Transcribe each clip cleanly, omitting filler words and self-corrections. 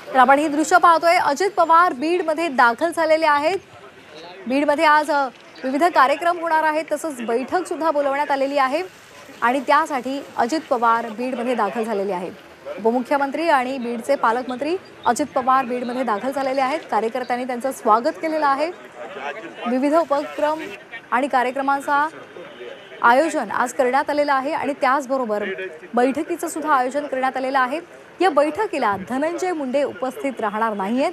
तर आपण ही दृश्य पाहतोय। अजित पवार बीडमध्ये दाखल झालेले आहेत। बीडमध्ये आज विविध कार्यक्रम होणार आहेत, तसंच बैठक सुद्धा बोलवण्यात आलेली आहे आणि त्यासाठी अजित पवार बीडमध्ये दाखल झालेले आहेत। उपमुख्यमंत्री आणि बीडचे पालकमंत्री अजित पवार बीडमध्ये दाखल झालेले आहेत। कार्यकर्त्यांनी त्यांचं स्वागत केलेलं आहे। विविध उपक्रम आणि कार्यक्रमांचा आयोजन आज करण्यात आलेलं आहे आणि त्याचबरोबर बैठकीचं सुद्धा आयोजन करण्यात आलेलं आहे। या बैठकीला धनंजय मुंडे उपस्थित राहणार नाहीयेत।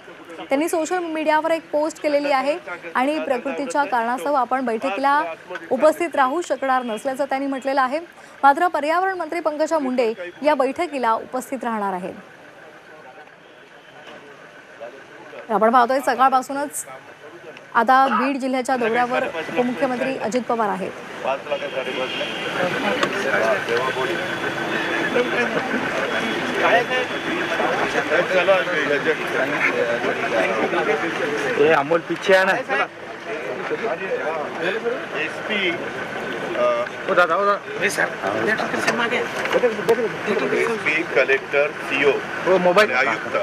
त्यांनी सोशल मीडियावर एक पोस्ट केलेली आहे आणि प्रकृतीच्या कारणास्तव आपण बैठकीला उपस्थित राहू शकणार नसल्याचं त्यांनी म्हटलेलं आहे। मात्र पर्यावरण मंत्री पंकजा मुंडे या बैठकीला उपस्थित राहणार आहेत। आपण पाहतोय सकाळपासूनच आता बीड जिल्ह्याच्या दौऱ्यावर उपमुख्यमंत्री अजित पवार आहेत। अमोल पीछे है ना SP SP collector CO mobile आयुक्त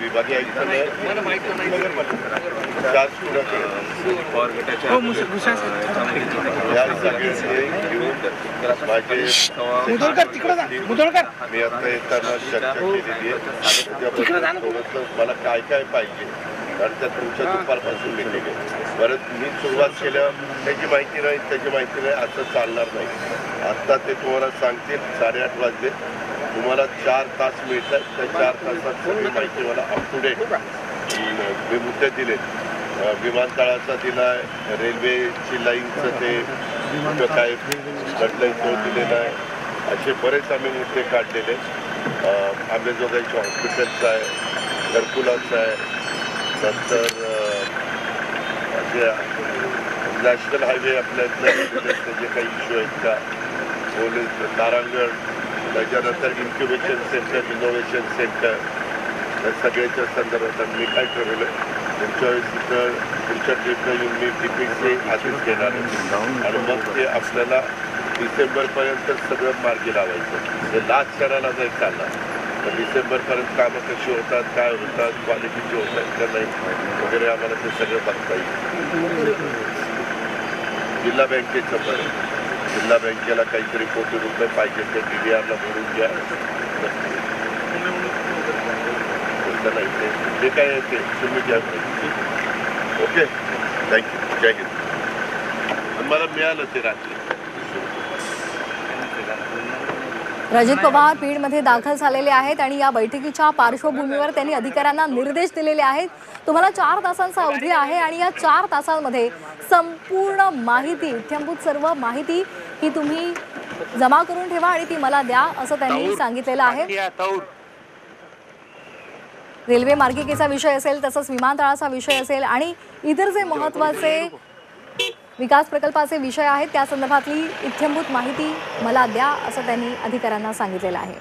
विभागीय आयुक्त मी आता येताना चर्चा केलेली आहे। मला काय काय पाहिजे कारण त्या तुमच्या दुपारपासून मिळते परत मी सुरुवात केल्या त्याची माहिती नाही असं चालणार नाही। आता ते तुम्हाला सांगतील 8:30 वाजले तुम्हाला 4 तास मिळतात। त्या 4 तासात सगळी माहिती मला अप टू डेट मी मुद्दे दिले विमानतळाचा दिलाय, रेल्वेची लाईनचं ते काय घडलंय तो दिलेला आहे। असे बरेच आम्ही मुद्दे काढलेले आंबेजोगाईच्या हॉस्पिटलचं आहे, घरकुलाचं आहे, नंतर नॅशनल हायवे आपल्या जे काही इश्यू आहेत का पोलीस तारांगण, त्याच्यानंतर इन्क्युबेशन सेंटर, इनोव्हेशन सेंटर या सगळ्याच्या संदर्भात मी काय ठरवलं पुढच्या वेळेस तिथं पुढच्या ट्रिपला येऊन मी DPC आधीच घेणार आहे आणि मग ते आपल्याला डिसेंबरपर्यंत सगळं मार्गी लावायचं। हे लास्ट क्षणाला जर चालला तर डिसेंबरपर्यंत कामं कशी होतात, काय होतात, क्वालिटीची होतात का नाही वगैरे आम्हाला ते सगळं बघता येईल। जिल्हा बँकेचं पण जिल्हा बँकेला काहीतरी कोटी रुपये पाहिजे ते DDRला भरून घ्या नाही जे काय आहे ते तुम्ही घ्या। ओके थँक्यू जय हिंद। मला मिळालं ते रात्री। अजित पवार बीडमध्ये दाखल झालेले आहेत आणि या बैठकीच्या पार्श्वभूमीवर त्यांनी अधिकाऱ्यांना निर्देश दिलेले आहेत। तुम्हाला 4 तासांचा अवधी आहे आणि या 4 तासांमध्ये संपूर्ण माहिती इत्थंभूत सर्व माहिती ही तुम्ही जमा करून ठेवा आणि ती मला द्या असं त्यांनी सांगितलेलं आहे। रेल्वे मार्गिकेचा विषय असेल, तसंच विमानतळाचा विषय असेल आणि इतर जे महत्त्वाचे विकास प्रकल्पाचे विषय आहेत त्या संदर्भातली इत्थंभूत माहिती मला द्या असं त्यांनी अधिकाऱ्यांना सांगितलेलं आहे।